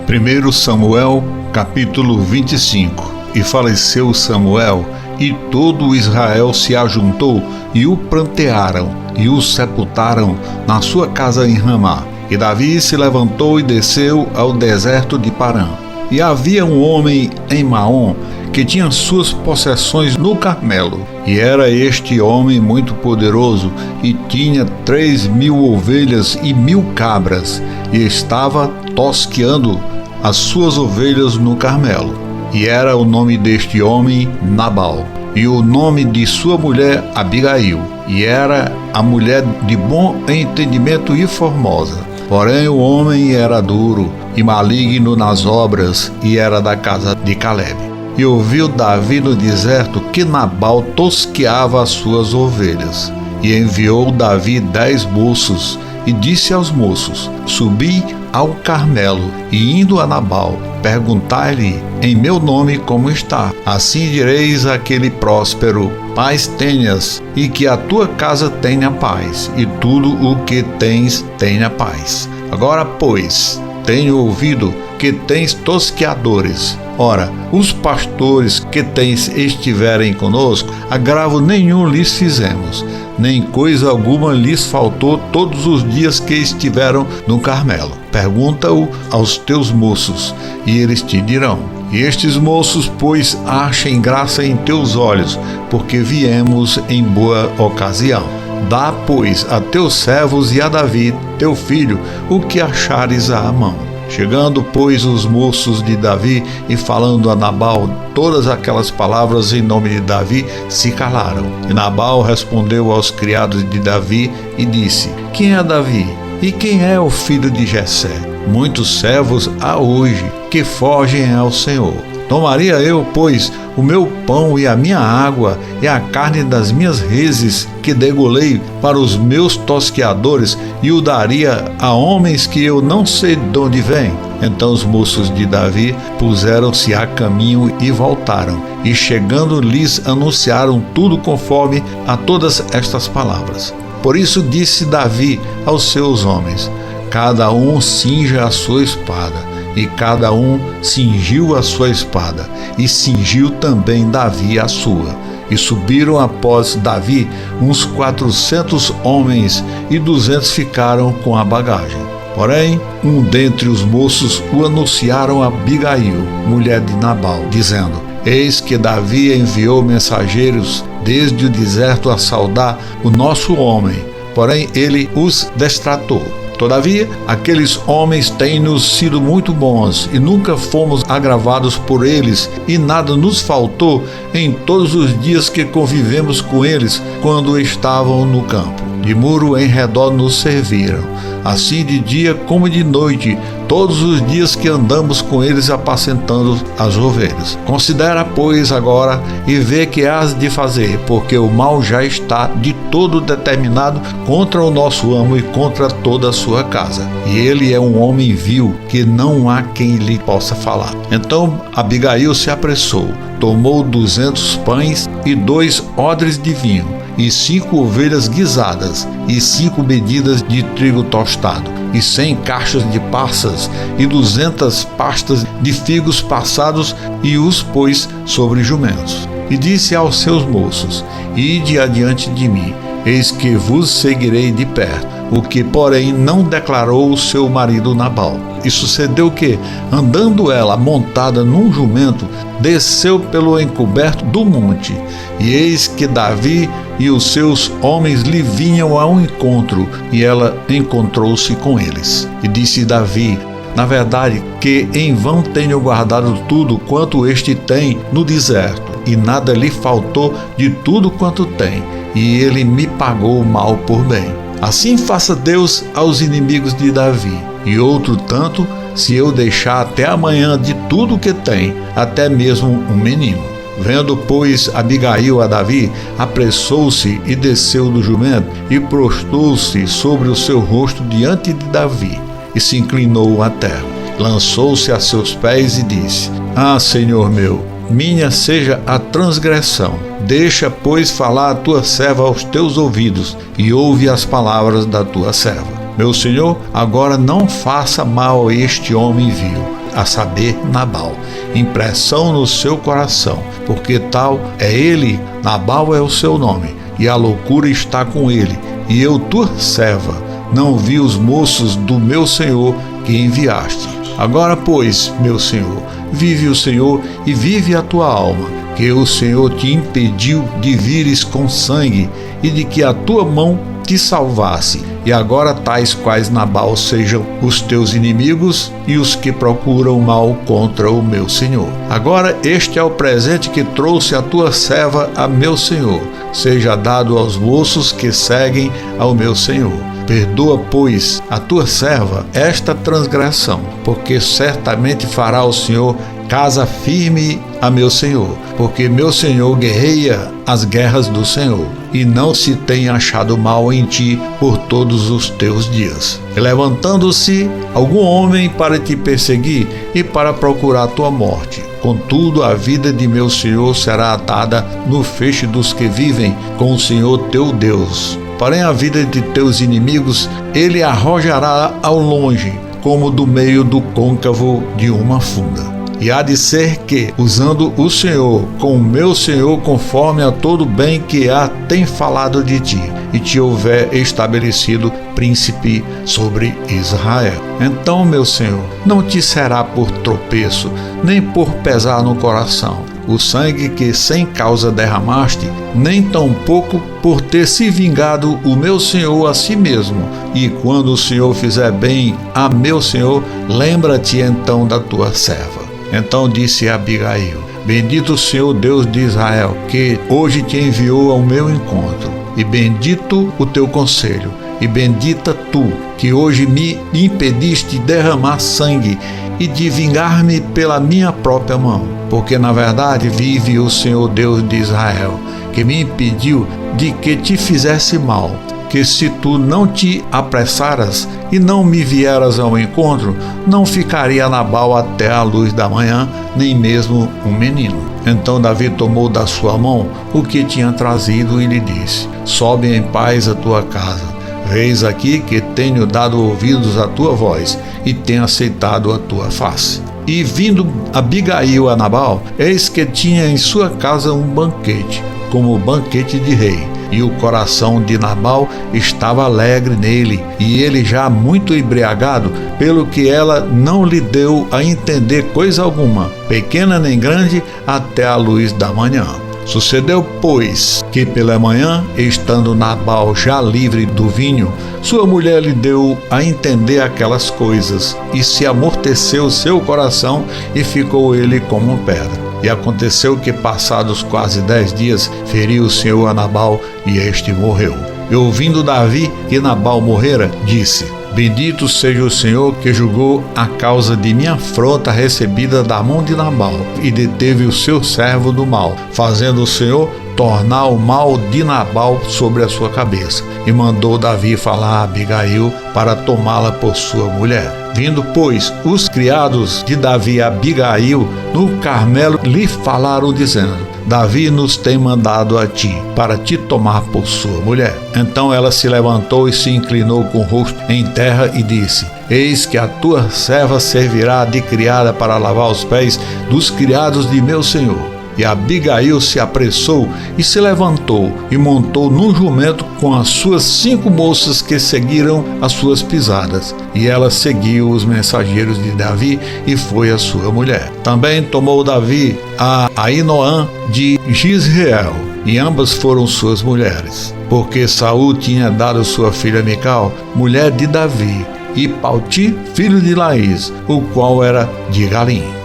1 Samuel, capítulo 25. E faleceu Samuel, e todo Israel se ajuntou, e o prantearam, e o sepultaram na sua casa em Ramá. E Davi se levantou e desceu ao deserto de Parã. E havia um homem em Maom, que tinha suas possessões no Carmelo. E era este homem muito poderoso, e tinha 3.000 ovelhas e 1.000 cabras, e estava tosqueando as suas ovelhas no Carmelo. E era o nome deste homem Nabal, e o nome de sua mulher Abigail, e era a mulher de bom entendimento e formosa. Porém o homem era duro e maligno nas obras, e era da casa de Caleb. E ouviu Davi no deserto que Nabal tosqueava as suas ovelhas. E enviou Davi 10 moços, e disse aos moços: Subi ao Carmelo, e indo a Nabal, perguntai-lhe em meu nome como está. Assim direis àquele próspero: paz tenhas, e que a tua casa tenha paz, e tudo o que tens tenha paz. Agora, pois, tenho ouvido que tens tosqueadores. Ora, os pastores que tens estiverem conosco, agravo nenhum lhes fizemos, nem coisa alguma lhes faltou todos os dias que estiveram no Carmelo. Pergunta-o aos teus moços, e eles te dirão. E estes moços, pois, achem graça em teus olhos, porque viemos em boa ocasião. Dá, pois, a teus servos e a Davi, teu filho, o que achares à mão. Chegando, pois, os moços de Davi e falando a Nabal todas aquelas palavras em nome de Davi, se calaram. E Nabal respondeu aos criados de Davi e disse: Quem é Davi? E quem é o filho de Jessé? Muitos servos há hoje que fogem ao Senhor. Tomaria eu, pois, o meu pão e a minha água e a carne das minhas reses que degolei para os meus tosqueadores e o daria a homens que eu não sei de onde vêm? Então os moços de Davi puseram-se a caminho e voltaram, e chegando lhes anunciaram tudo conforme a todas estas palavras. Por isso disse Davi aos seus homens: cada um cinja a sua espada. E cada um cingiu a sua espada, e cingiu também Davi a sua. E subiram após Davi uns 400 homens, e 200 ficaram com a bagagem. Porém, um dentre os moços o anunciaram a Abigail, mulher de Nabal, dizendo: Eis que Davi enviou mensageiros desde o deserto a saudar o nosso homem, porém ele os destratou. Todavia, aqueles homens têm-nos sido muito bons, e nunca fomos agravados por eles, e nada nos faltou em todos os dias que convivemos com eles, quando estavam no campo. De muro em redor nos serviram, assim de dia como de noite, todos os dias que andamos com eles apacentando as ovelhas. Considera, pois, agora e vê que has de fazer, porque o mal já está de todo determinado contra o nosso amo e contra toda a sua casa. E ele é um homem vil, que não há quem lhe possa falar. Então Abigail se apressou, tomou 200 pães e 2 odres de vinho, e 5 ovelhas guisadas, e 5 medidas de trigo tostado, e 100 caixas de passas, e 200 pastas de figos passados, e os pôs sobre jumentos. E disse aos seus moços: Ide adiante de mim, eis que vos seguirei de perto. O que, porém, não declarou o seu marido Nabal. E sucedeu que, andando ela montada num jumento, desceu pelo encoberto do monte. E eis que Davi e os seus homens lhe vinham ao encontro, e ela encontrou-se com eles. E disse Davi: Na verdade, que em vão tenho guardado tudo quanto este tem no deserto, e nada lhe faltou de tudo quanto tem, e ele me pagou mal por bem. Assim faça Deus aos inimigos de Davi, e outro tanto, se eu deixar até amanhã de tudo que tem, até mesmo um menino. Vendo, pois, Abigail a Davi, apressou-se e desceu do jumento, e prostrou-se sobre o seu rosto diante de Davi, e se inclinou à terra. Lançou-se a seus pés e disse: Ah, Senhor meu, minha seja a transgressão. Deixa, pois, falar a tua serva aos teus ouvidos, e ouve as palavras da tua serva. Meu senhor, agora não faça mal a este homem vil. a saber, Nabal, impressão no seu coração, porque tal é ele, Nabal é o seu nome, e a loucura está com ele, e eu, tua serva, não vi os moços do meu senhor que enviaste. Agora, pois, meu senhor, vive o Senhor e vive a tua alma, que o Senhor te impediu de vires com sangue e de que a tua mão te salvasse. E agora tais quais Nabal sejam os teus inimigos e os que procuram mal contra o meu senhor. Agora este é o presente que trouxe a tua serva a meu senhor. Seja dado aos moços que seguem ao meu senhor. Perdoa, pois, a tua serva esta transgressão, porque certamente fará o Senhor casa firme a meu senhor, porque meu senhor guerreia as guerras do Senhor, e não se tem achado mal em ti por todos os teus dias. E levantando-se algum homem para te perseguir e para procurar tua morte. Contudo, a vida de meu senhor será atada no feixe dos que vivem com o Senhor teu Deus. Porém, a vida de teus inimigos ele arrojará ao longe, como do meio do côncavo de uma funda. E há de ser que, usando o Senhor com o meu Senhor, conforme a todo bem que tem falado de ti, e te houver estabelecido príncipe sobre Israel. Então, meu Senhor, não te será por tropeço, nem por pesar no coração, o sangue que sem causa derramaste, nem tampouco por ter se vingado o meu senhor a si mesmo. E quando o Senhor fizer bem a meu senhor, lembra-te então da tua serva. Então disse Abigail: bendito o Senhor Deus de Israel, que hoje te enviou ao meu encontro, e bendito o teu conselho, e bendita tu, que hoje me impediste de derramar sangue e de vingar-me pela minha própria mão. Porque na verdade vive o Senhor Deus de Israel, que me impediu de que te fizesse mal, que se tu não te apressaras e não me vieras ao encontro, não ficaria Nabal até a luz da manhã, nem mesmo um menino. Então Davi tomou da sua mão o que tinha trazido e lhe disse: sobe em paz a tua casa. Eis aqui que tenho dado ouvidos à tua voz e tenho aceitado a tua face. E vindo Abigail a Nabal, eis que tinha em sua casa um banquete, como banquete de rei. E o coração de Nabal estava alegre nele, e ele já muito embriagado, pelo que ela não lhe deu a entender coisa alguma, pequena nem grande, até a luz da manhã. Sucedeu, pois, que pela manhã, estando Nabal já livre do vinho, sua mulher lhe deu a entender aquelas coisas, e se amorteceu seu coração, e ficou ele como pedra. E aconteceu que, passados quase 10 dias, feriu o Senhor a Nabal, e este morreu. E ouvindo Davi que Nabal morrera, disse: bendito seja o Senhor que julgou a causa de minha afronta recebida da mão de Nabal, e deteve o seu servo do mal, fazendo o Senhor tornar o mal de Nabal sobre a sua cabeça. E mandou Davi falar a Abigail para tomá-la por sua mulher. Vindo, pois, os criados de Davi a Abigail no Carmelo, lhe falaram dizendo: Davi nos tem mandado a ti, para te tomar por sua mulher. Então ela se levantou e se inclinou com o rosto em terra e disse: eis que a tua serva servirá de criada para lavar os pés dos criados de meu senhor. E Abigail se apressou e se levantou e montou num jumento com as suas 5 moças que seguiram as suas pisadas. E ela seguiu os mensageiros de Davi e foi a sua mulher. Também tomou Davi a Ainoã de Jizreel, e ambas foram suas mulheres, porque Saul tinha dado sua filha Mical, mulher de Davi, e Palti, filho de Laís, o qual era de Galim.